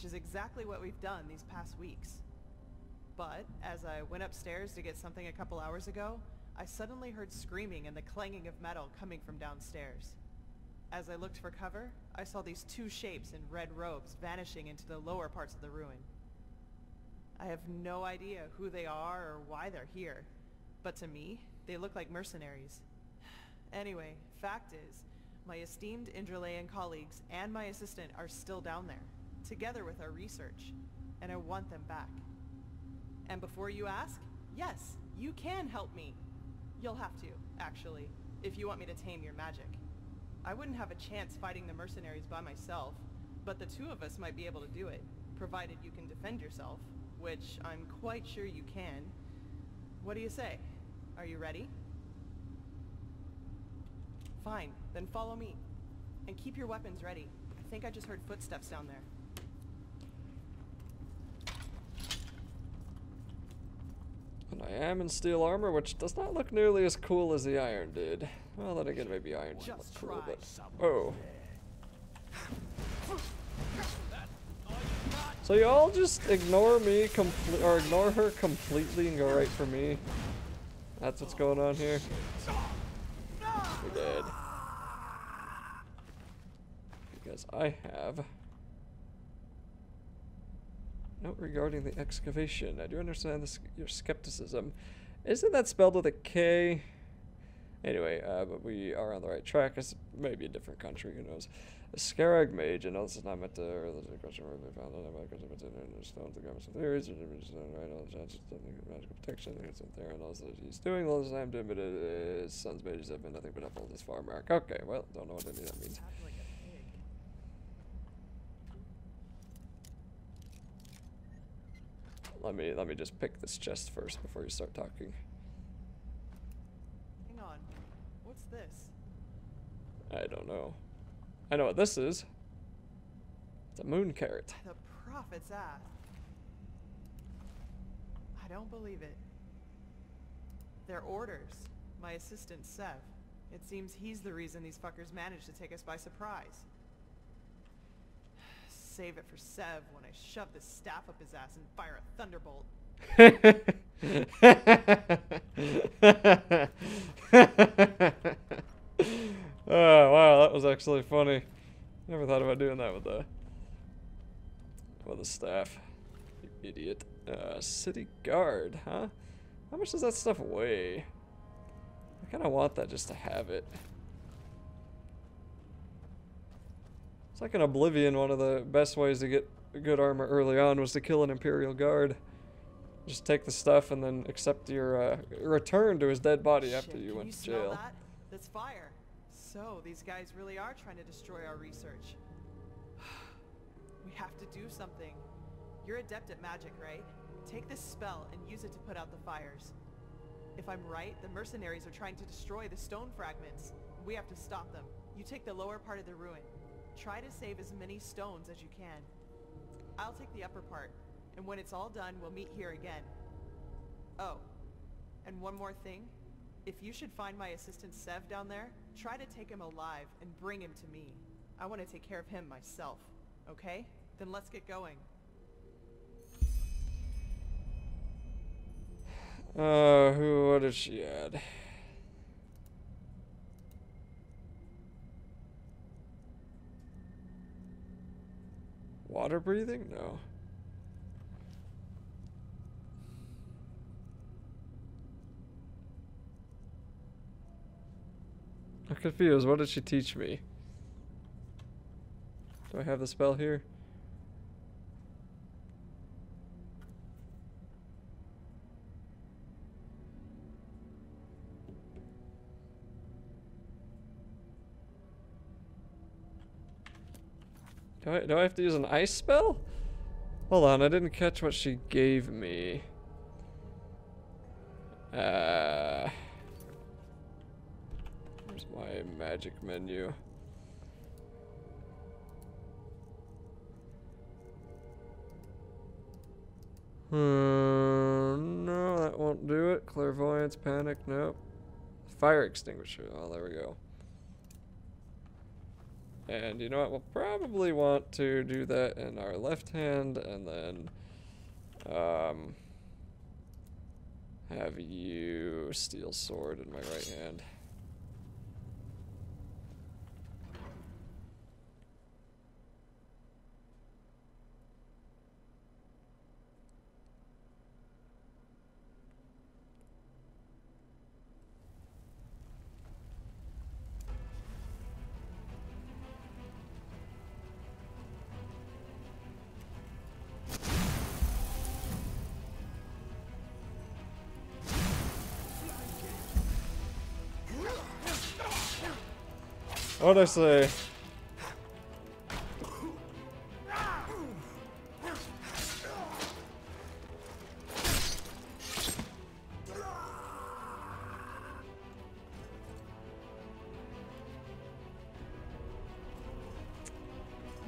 which is exactly what we've done these past weeks. But as I went upstairs to get something a couple hours ago, I suddenly heard screaming and the clanging of metal coming from downstairs. As I looked for cover, I saw these two shapes in red robes vanishing into the lower parts of the ruin. I have no idea who they are or why they're here, but to me, they look like mercenaries. Anyway, fact is, my esteemed Enderalian colleagues and my assistant are still down there, together with our research, and I want them back. And before you ask, yes, you can help me. You'll have to, actually, if you want me to tame your magic. I wouldn't have a chance fighting the mercenaries by myself, but the two of us might be able to do it, provided you can defend yourself, which I'm quite sure you can. What do you say? Are you ready? Fine, then follow me. And keep your weapons ready. I think I just heard footsteps down there. And I am in steel armor, which does not look nearly as cool as the iron did. Well, then again, maybe iron would look cool, but... Oh. So you all just ignore me or ignore her completely and go right for me? That's what's going on here? You're dead. Because I have... Note regarding the excavation. I do understand your skepticism. Isn't that spelled with a K? Anyway, but we are on the right track. It's maybe a different country, who knows. A Scarag mage, and this is not meant to question where they found it. I stones, the government's theories, right, all the chances of magical protection, it's there, and all that he's doing all this time to admit it. His son's mages have been nothing but helpful this far, Mark. Okay, well, don't know what any of that means. Let me just pick this chest first before you start talking. Hang on. What's this? I don't know. I know what this is. It's a moon carrot. The prophet's ass. I don't believe it. They're orders. My assistant, Sev. It seems he's the reason these fuckers managed to take us by surprise. Save it for Sev when I shove this staff up his ass and fire a thunderbolt. Oh wow, that was actually funny. Never thought about doing that with the staff. You idiot. City guard, huh? How much does that stuff weigh? I kind of want that just to have it. It's like in Oblivion, one of the best ways to get good armor early on was to kill an Imperial guard. Just take the stuff and then accept your return to his dead body after you went to jail. That? That's fire. So, these guys really are trying to destroy our research. We have to do something. You're adept at magic, right? Take this spell and use it to put out the fires. If I'm right, the mercenaries are trying to destroy the stone fragments. We have to stop them. You take the lower part of the ruin. Try to save as many stones as you can. I'll take the upper part, and when it's all done, we'll meet here again. Oh, and one more thing. If you should find my assistant Sev down there, try to take him alive and bring him to me. I want to take care of him myself, okay? Then let's get going. What did she add? Water breathing? No. I'm confused. What did she teach me? Do I have the spell here? Do I have to use an ice spell? Hold on, I didn't catch what she gave me. Where's my magic menu? No, that won't do it. Clairvoyance, panic, nope. Fire extinguisher. Oh, there we go. And you know what? We'll probably want to do that in our left hand, and then have you steel sword in my right hand. What'd I say?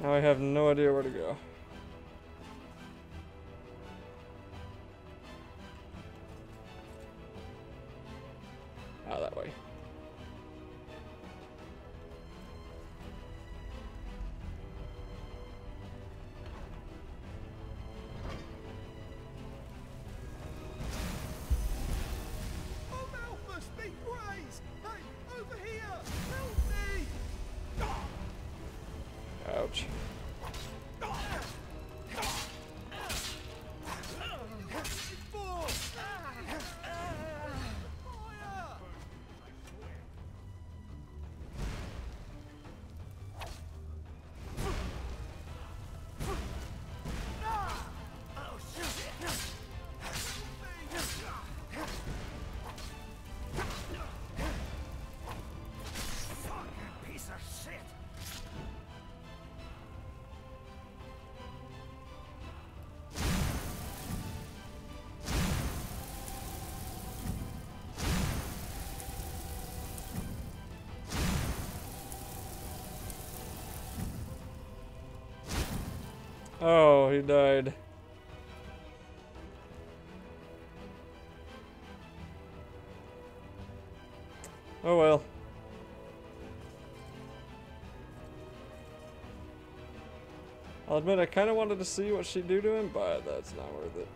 Now I have no idea where to go. Oh, that way. Ouch. Oh, he died. Oh well. I'll admit I kind of wanted to see what she'd do to him, but that's not worth it.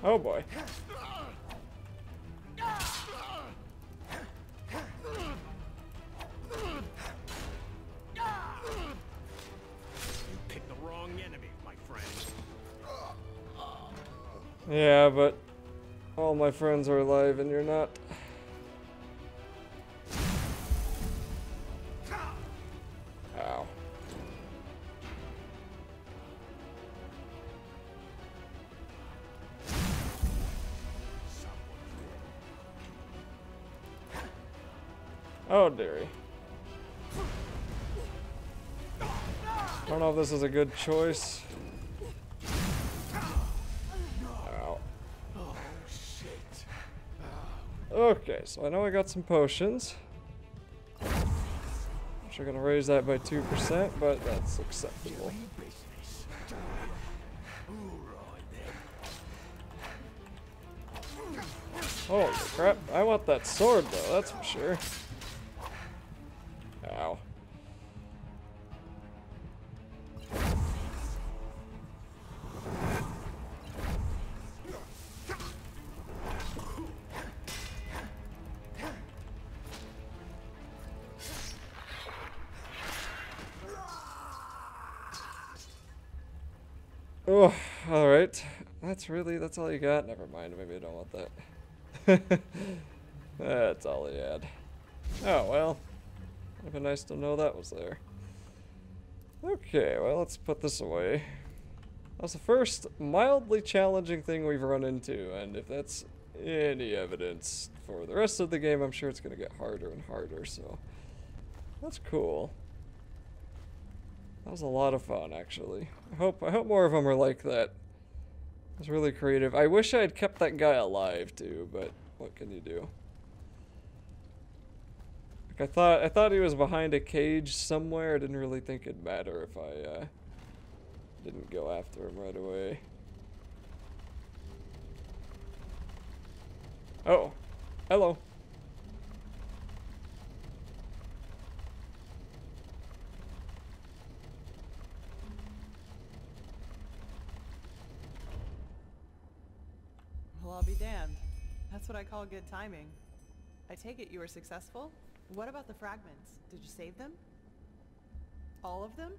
Oh boy. You picked the wrong enemy, my friend. Yeah, but all my friends are alive and you're not. Ow. Oh dearie. I don't know if this is a good choice. Ow. Oh shit. Okay, so I know I got some potions. Which are gonna raise that by 2%, but that's acceptable. Holy crap, I want that sword though, that's for sure. Ow. Oh, alright. That's all you got? Never mind, maybe I don't want that. That's all he had. Oh, well. Would have been nice to know that was there. Okay, well, let's put this away. That's the first mildly challenging thing we've run into, and if that's any evidence for the rest of the game, I'm sure it's going to get harder and harder, so that's cool. That was a lot of fun, actually. I hope more of them are like that. It was really creative. I wish I had kept that guy alive too, but what can you do? Like I thought he was behind a cage somewhere. I didn't really think it'd matter if I didn't go after him right away. Oh, hello. Well, I'll be damned. That's what I call good timing. I take it you were successful? What about the fragments? Did you save them? All of them?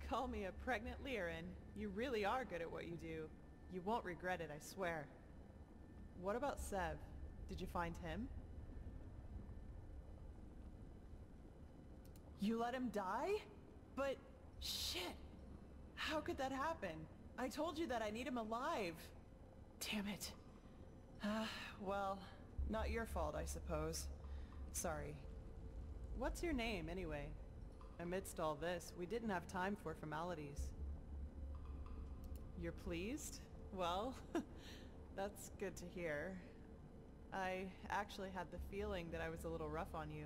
Call me a pregnant Lyran. You really are good at what you do. You won't regret it, I swear. What about Sev? Did you find him? You let him die? But... shit! How could that happen? I told you that I need him alive! Damn it. Well, not your fault, I suppose. Sorry. What's your name, anyway? Amidst all this, we didn't have time for formalities. You're pleased? Well, that's good to hear. I actually had the feeling that I was a little rough on you.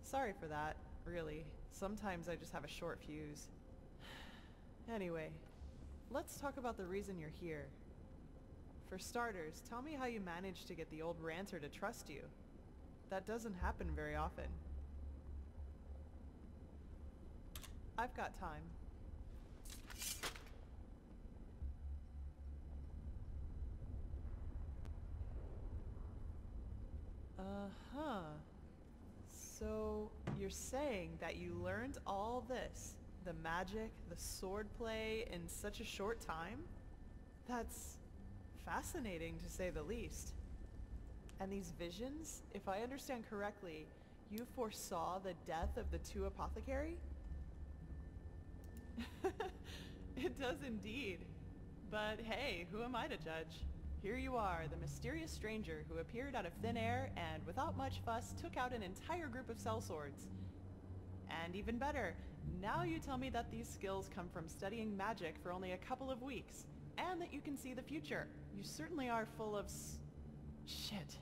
Sorry for that, really. Sometimes I just have a short fuse. Anyway, let's talk about the reason you're here. For starters, tell me how you managed to get the old ranter to trust you. That doesn't happen very often. I've got time. Uh-huh. So, you're saying that you learned all this, the magic, the swordplay, in such a short time? That's fascinating, to say the least. And these visions, if I understand correctly, you foresaw the death of the two apothecary? It does indeed. But hey, who am I to judge? Here you are, the mysterious stranger who appeared out of thin air and, without much fuss, took out an entire group of sellswords. And even better, now you tell me that these skills come from studying magic for only a couple of weeks, and that you can see the future. You certainly are full of shit.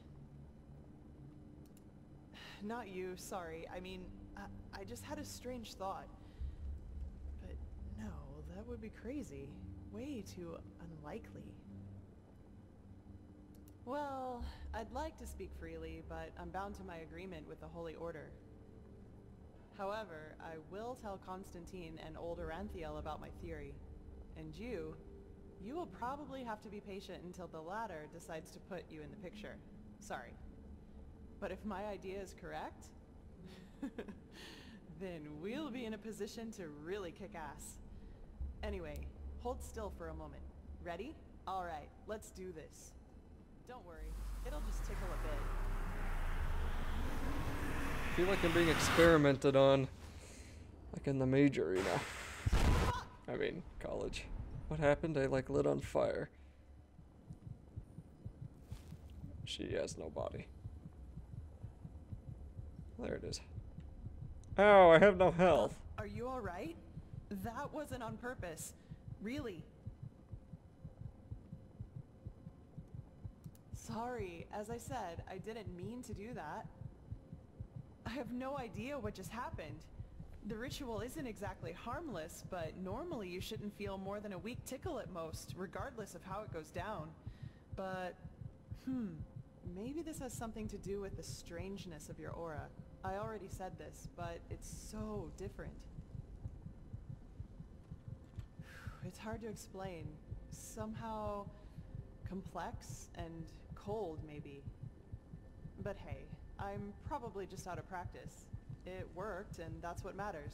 Not you, sorry. I mean, I just had a strange thought. But no, that would be crazy. Way too unlikely. Well, I'd like to speak freely, but I'm bound to my agreement with the Holy Order. However, I will tell Constantine and old Aranthiel about my theory. And you will probably have to be patient until the latter decides to put you in the picture. Sorry. But if my idea is correct, then we'll be in a position to really kick ass. Anyway, hold still for a moment. Ready? All right, let's do this. Don't worry, it'll just tickle a bit. I feel like I'm being experimented on, like in the major, you know. I mean, college. What happened? I like lit on fire. She has no body. There it is. Ow, I have no health. Are you all right? That wasn't on purpose. Really. Sorry, as I said, I didn't mean to do that. I have no idea what just happened. The ritual isn't exactly harmless, but normally you shouldn't feel more than a weak tickle at most, regardless of how it goes down. But, maybe this has something to do with the strangeness of your aura. I already said this, but it's so different. It's hard to explain. Somehow complex and cold, maybe. But hey, I'm probably just out of practice. It worked, and that's what matters.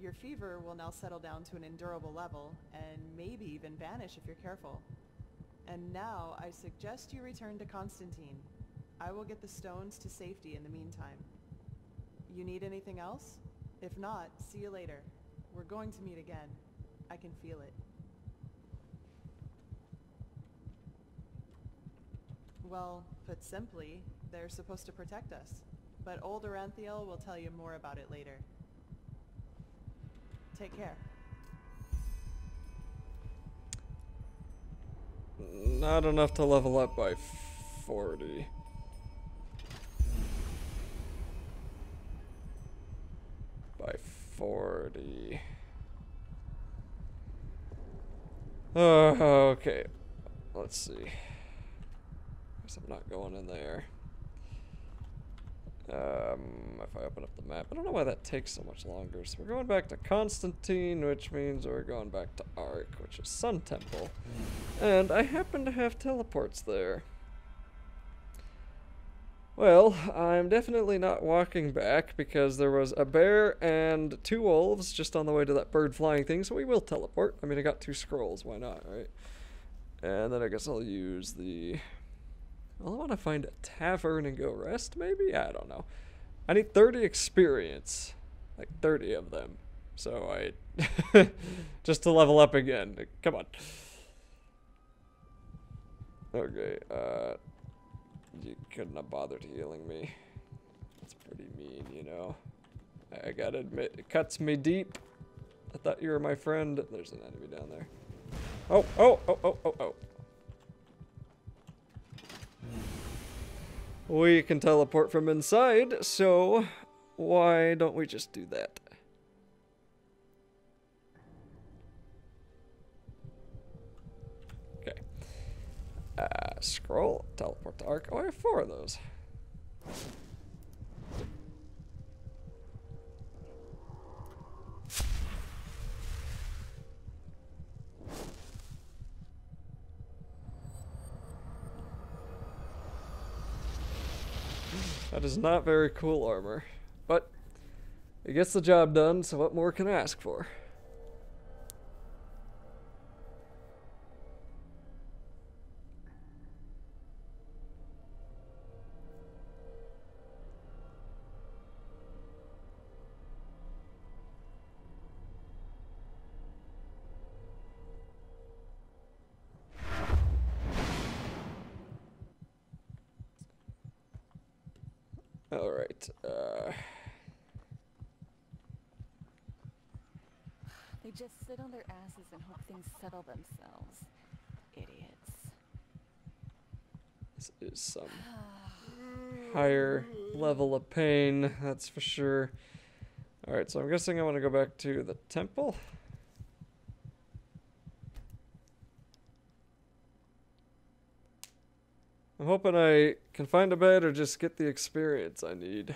Your fever will now settle down to an endurable level, and maybe even vanish if you're careful. And now, I suggest you return to Constantine. I will get the stones to safety in the meantime. You need anything else? If not, see you later. We're going to meet again. I can feel it. Well, put simply, they're supposed to protect us. But old Aranthiel will tell you more about it later. Take care. Not enough to level up by 40. By 40. Okay. Let's see. Guess I'm not going in there. If I open up the map, I don't know why that takes so much longer. So we're going back to Constantine, which means we're going back to Ark, which is Sun Temple. And I happen to have teleports there. Well, I'm definitely not walking back because there was a bear and 2 wolves just on the way to that bird flying thing, so we will teleport. I mean, I got 2 scrolls, why not, right? And then I guess I'll use the... Well, I want to find a tavern and go rest, maybe? I don't know. I need 30 experience. Like 30 of them. So I... just to level up again. Come on. Okay, you couldn't have bothered healing me. That's pretty mean, you know. I gotta admit, it cuts me deep. I thought you were my friend. There's an enemy down there. Oh, oh, oh, oh, oh, oh. We can teleport from inside, so why don't we just do that? Okay. Scroll, teleport to Ark. Oh, I have 4 of those. That is not very cool armor, but it gets the job done, so what more can I ask for? Alright, They just sit on their asses and hope things settle themselves. Idiots. this is some higher level of pain, that's for sure. Alright, so I'm guessing I want to go back to the temple. I'm hoping I can find a bed or just get the experience I need.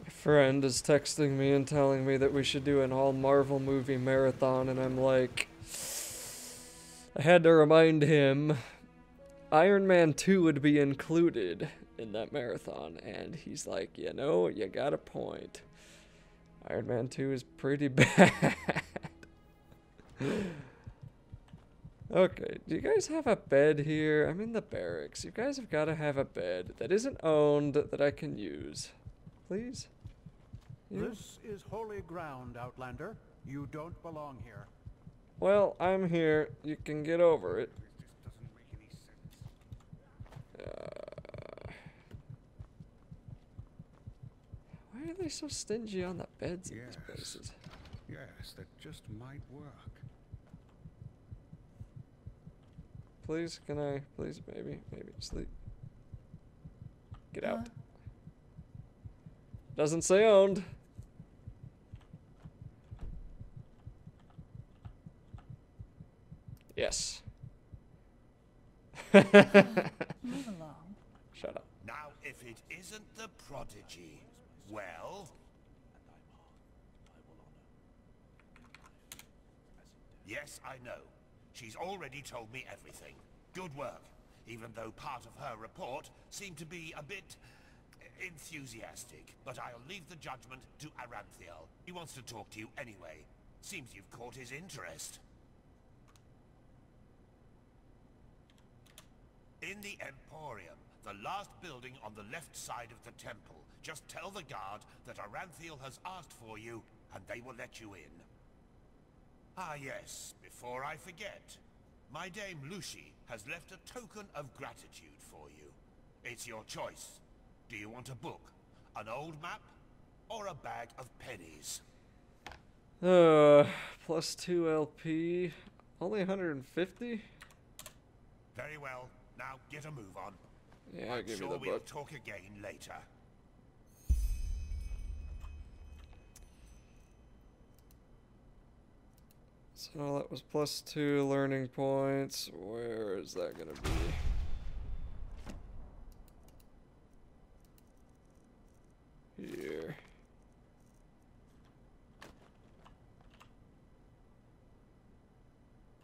Friend is texting me and telling me that we should do an all Marvel movie marathon, and I'm like, I had to remind him Iron Man 2 would be included in that marathon, and he's like, you know, you got a point. Iron Man 2 is pretty bad. Okay, do you guys have a bed here? I'm in the barracks. You guys have got to have a bed that isn't owned that I can use. Please? You? This is holy ground, Outlander. You don't belong here. Well, I'm here. You can get over it. This doesn't make any sense. Why are they so stingy on the beds in these Yes. places? Yes, that just might work. Please, can I? Please, maybe sleep. Get out. Doesn't say owned. Yes. Move along. Shut up. Now, if it isn't the prodigy, well... Yes, I know. She's already told me everything. Good work. Even though part of her report seemed to be a bit... enthusiastic. But I'll leave the judgment to Aranthiel. He wants to talk to you anyway. Seems you've caught his interest. In the Emporium, the last building on the left side of the temple. Just tell the guard that Aranthiel has asked for you, and they will let you in. Ah yes, before I forget. My dame Lucy has left a token of gratitude for you. It's your choice. Do you want a book, an old map, or a bag of pennies? Plus 2 LP. Only 150? Very well. Now get a move on. Yeah, I'm give me sure the we'll book. talk again later. So that was plus 2 learning points. Where is that gonna be? Here.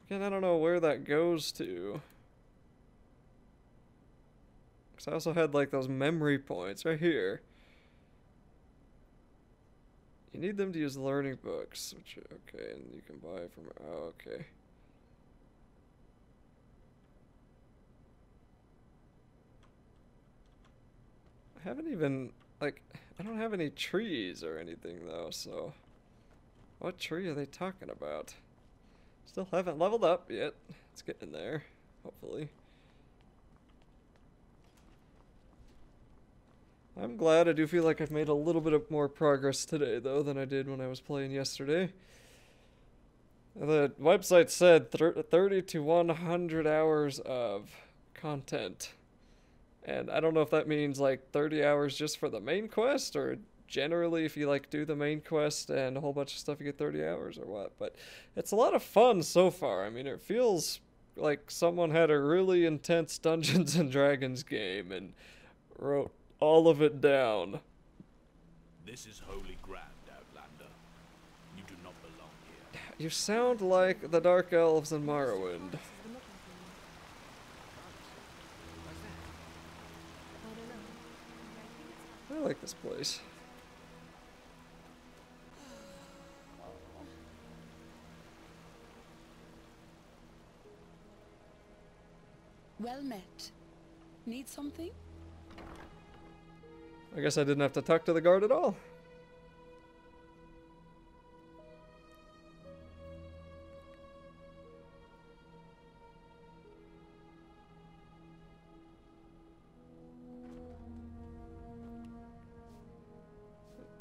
Again, I don't know where that goes to. Because I also had like those memory points right here. You need them to use learning books, which, okay, and you can buy from, oh, okay. I haven't even, like, I don't have any trees or anything though, so what tree are they talking about? Still haven't leveled up yet. It's getting there, hopefully. I'm glad. I do feel like I've made a little bit of more progress today, though, than I did when I was playing yesterday. The website said 30 to 100 hours of content. And I don't know if that means, like, 30 hours just for the main quest, or generally if you, like, do the main quest and a whole bunch of stuff, you get 30 hours or what. But it's a lot of fun so far. I mean, it feels like someone had a really intense Dungeons and Dragons game and wrote all of it down. This is holy ground, Outlander. You do not belong here. You sound like the Dark Elves in Morrowind. I like this place. Well met. Need something? I guess I didn't have to talk to the guard at all.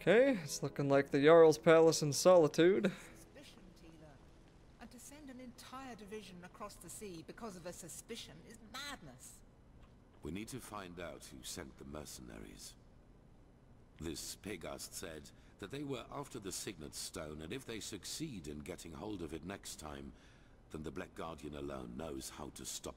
Okay, it's looking like the Jarl's Palace in Solitude. Suspicion, Teela. And to send an entire division across the sea because of a suspicion is madness. We need to find out who sent the mercenaries. This Pegast said that they were after the Signet Stone, and if they succeed in getting hold of it next time, then the Black Guardian alone knows how to stop